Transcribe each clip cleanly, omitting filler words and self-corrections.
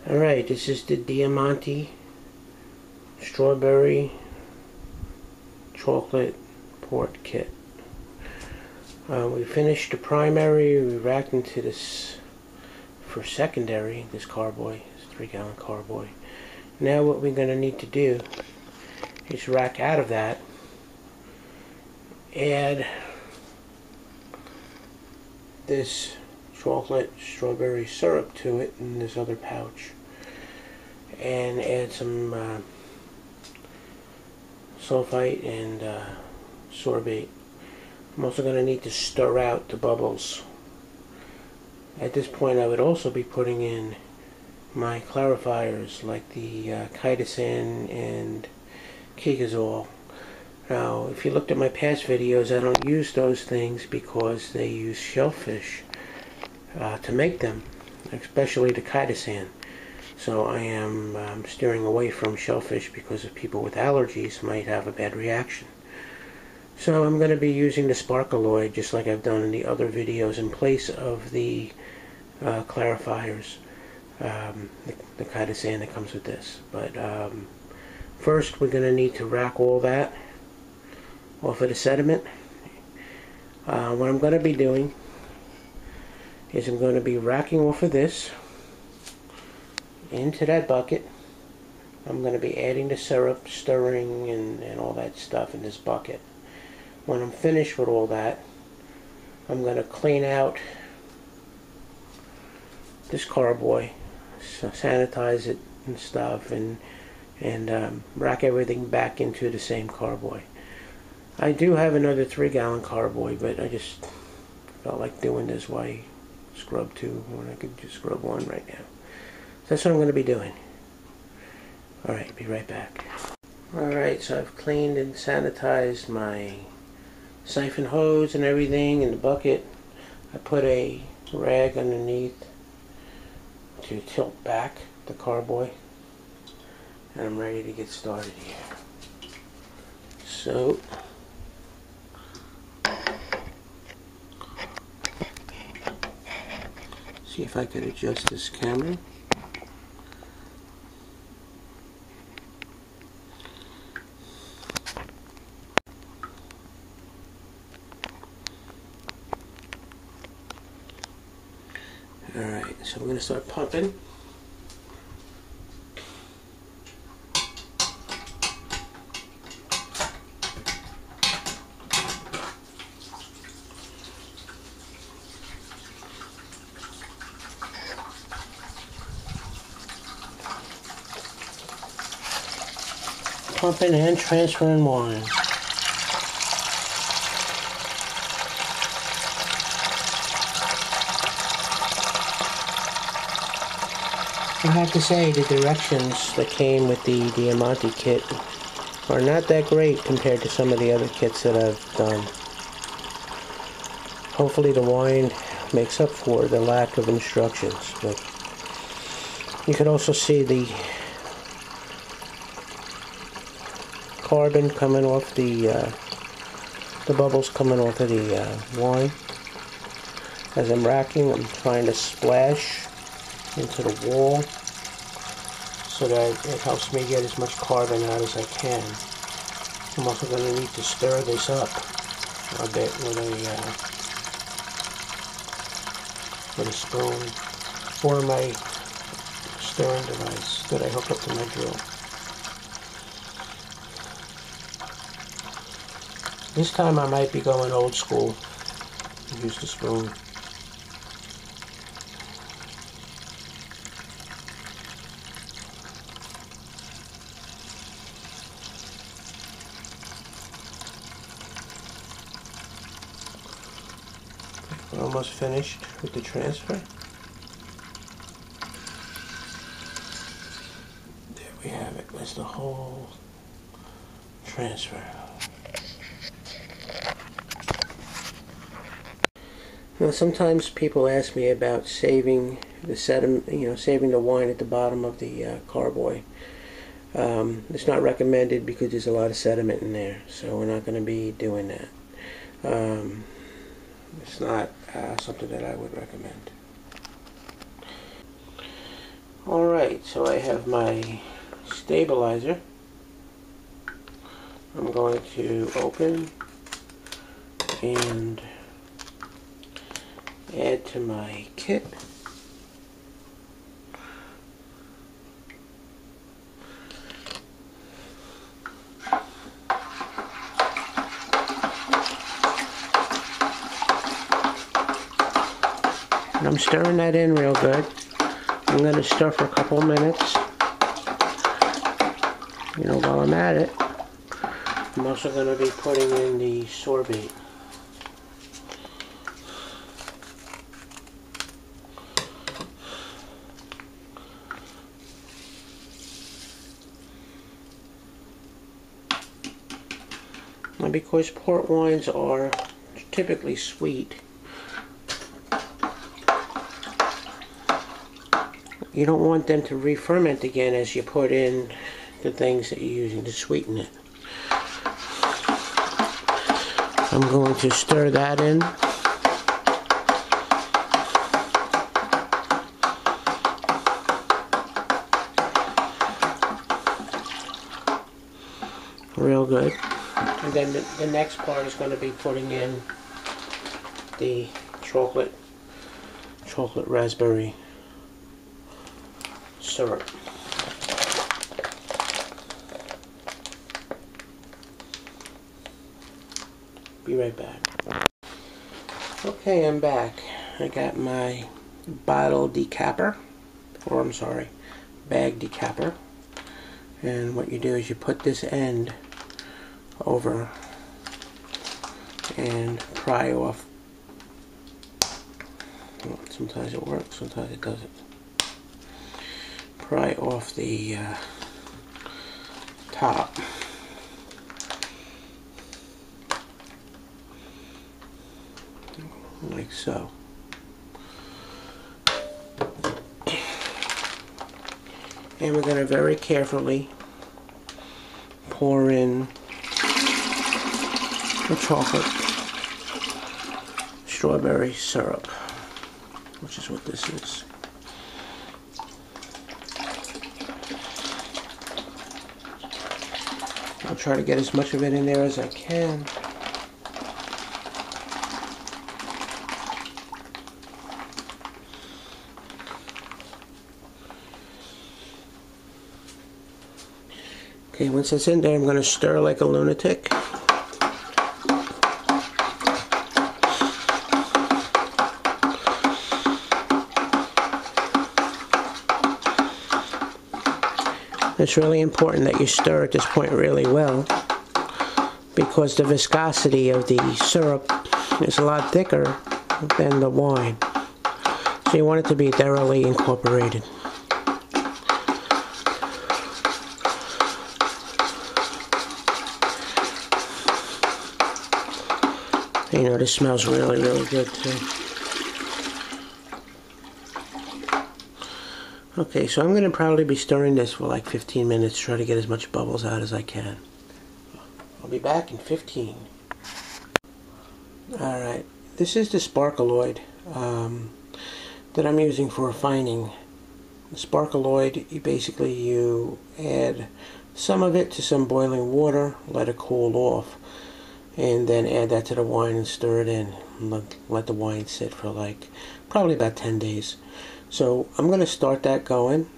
Alright, this is the Diamanti strawberry chocolate port kit. We finished the primary, we racked into this for secondary, this carboy, this 3-gallon carboy. Now what we're going to need to do is rack out of that, add this chocolate strawberry syrup to it in this other pouch, and add some sulfite and sorbate. I'm also going to need to stir out the bubbles. At this point I would also be putting in my clarifiers like the chitosan and kigazole. Now if you looked at my past videos, I don't use those things because they use shellfish to make them, especially the chitosan. So I am steering away from shellfish because of people with allergies might have a bad reaction. So I'm going to be using the sparkaloid just like I've done in the other videos in place of the clarifiers, the chitosan that comes with this. But first we're going to need to rack all that off of the sediment. What I'm going to be doing is I'm going to be racking off of this into that bucket. I'm going to be adding the syrup, stirring, and all that stuff in this bucket. When I'm finished with all that, I'm going to clean out this carboy, sanitize it and stuff, and rack everything back into the same carboy. I do have another 3-gallon carboy, but I just felt like doing this. Why scrub 2 when I could just scrub 1 right now? So that's what I'm going to be doing. Alright, be right back. Alright, so I've cleaned and sanitized my siphon hose and everything in the bucket. I put a rag underneath to tilt back the carboy, and I'm ready to get started here. So see if I could adjust this camera. Alright, so we're going to start pumping. Pumping and transferring wine. I have to say the directions that came with the Diamanti kit are not that great compared to some of the other kits that I've done. Hopefully the wine makes up for the lack of instructions, but you can also see the carbon coming off the bubbles coming off of the wine. As I'm racking, I'm trying to splash into the wall so that it helps me get as much carbon out as I can. I'm also going to need to stir this up a bit with a spoon or my stirring device that I hook up to my drill. This time I might be going old school and use the spoon. We're almost finished with the transfer. There we have it. That's the whole transfer. Now sometimes people ask me about saving the sediment, saving the wine at the bottom of the carboy. It's not recommended because there's a lot of sediment in there, so we're not going to be doing that. It's not something that I would recommend. Alright, so I have my stabilizer. I'm going to open and add to my kit. And I'm stirring that in real good. I'm going to stir for a couple of minutes. You know, while I'm at it, I'm also going to be putting in the sorbate. Now, because port wines are typically sweet, you don't want them to re-ferment again as you put in the things that you're using to sweeten it. I'm going to stir that in. Real good. And then the next part is going to be putting in the chocolate raspberry syrup. Be right back. Okay, I'm back. I got my bottle decapper, or I'm sorry, bag decapper. And what you do is you put this end over and pry off. Well, sometimes it works, sometimes it doesn't. Pry off the top. Like so. And we're going to very carefully pour in the chocolate strawberry syrup, which is what this is. I'll try to get as much of it in there as I can. Okay, once it's in there, I'm going to stir like a lunatic. It's really important that you stir at this point really well, because the viscosity of the syrup is a lot thicker than the wine. So you want it to be thoroughly incorporated. You know, this smells really, really good too. Okay, so I'm going to probably be stirring this for like 15 minutes, try to get as much bubbles out as I can. I'll be back in 15. Alright, this is the sparkaloid that I'm using for refining. The sparkaloid, you add some of it to some boiling water, let it cool off, and then add that to the wine and stir it in. And let the wine sit for like probably about 10 days. So I'm going to start that going.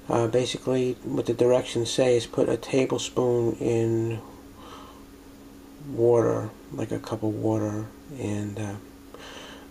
Basically, what the directions say is put a tablespoon in water, like a cup of water, and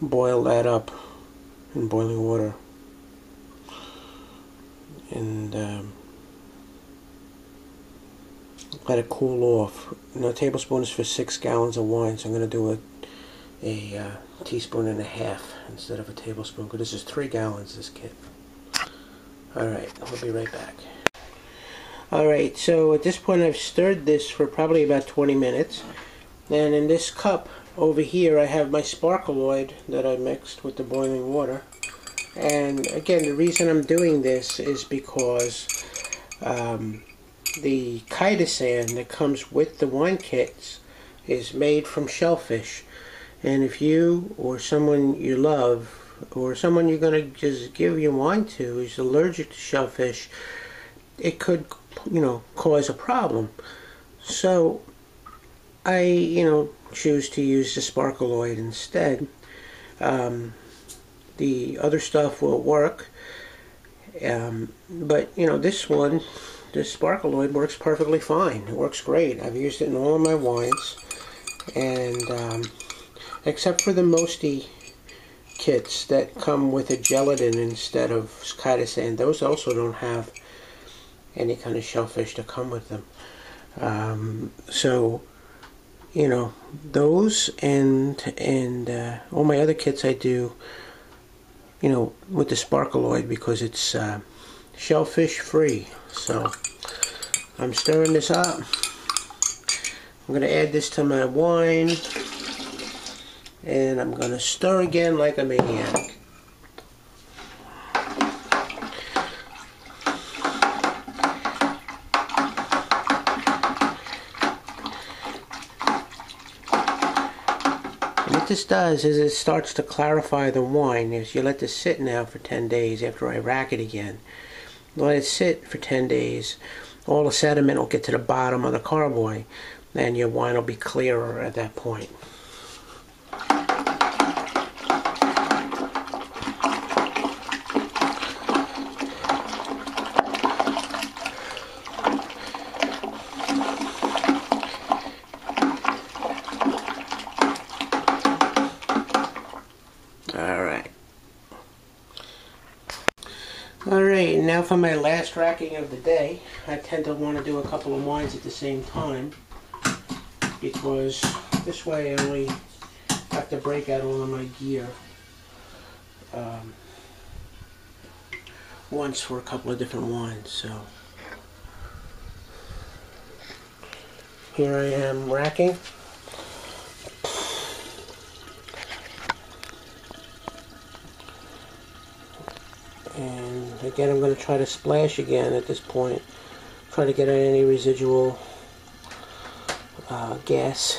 boil that up in boiling water. And let it cool off. Now, a tablespoon is for 6 gallons of wine, so I'm going to do a teaspoon and a half instead of a tablespoon, because this is 3 gallons, this kit. Alright, I'll be right back. Alright, so at this point I've stirred this for probably about 20 minutes. And in this cup over here I have my sparkaloid that I mixed with the boiling water. And again, the reason I'm doing this is because the chitosan that comes with the wine kits is made from shellfish. And if you or someone you love or someone you're going to just give your wine to is allergic to shellfish, it could, cause a problem. So I, choose to use the sparkleoid instead. The other stuff will work, but this one, this sparkleoid, works perfectly fine. It works great. I've used it in all of my wines, and except for the Mosty kits that come with a gelatin instead of chitosan, those also don't have any kind of shellfish to come with them. So those and all my other kits I do with the sparkleoid, because it's shellfish free. So I'm stirring this up. I'm going to add this to my wine, and I'm going to stir again like a maniac. What this does is it starts to clarify the wine. As you let this sit now for 10 days after I rack it again. Let it sit for 10 days. All the sediment will get to the bottom of the carboy, and your wine will be clearer at that point. Alright, now for my last racking of the day. I tend to want to do a couple of wines at the same time, because this way I only have to break out all of my gear once for a couple of different wines. So here I am racking. And again, I'm going to try to splash again at this point. Try to get out any residual gas.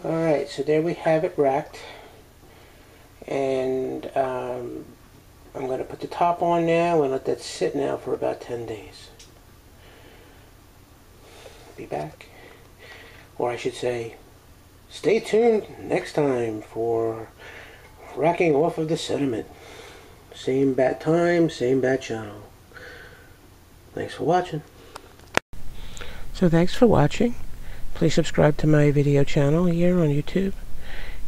Alright, so there we have it racked, and I'm going to put the top on now and let that sit now for about 10 days. Be back, or I should say, stay tuned next time for racking off of the sediment. Same bat time, same bat channel. Thanks for watching. So thanks for watching. Please subscribe to my video channel here on YouTube,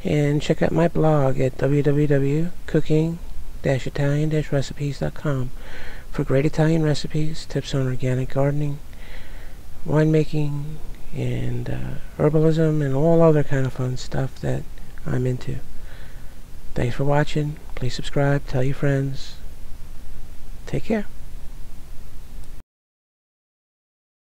and check out my blog at www.cooking-italian-recipes.com for great Italian recipes, tips on organic gardening, winemaking, and herbalism, and all other kind of fun stuff that I'm into. Thanks for watching. Please subscribe, tell your friends. Take care.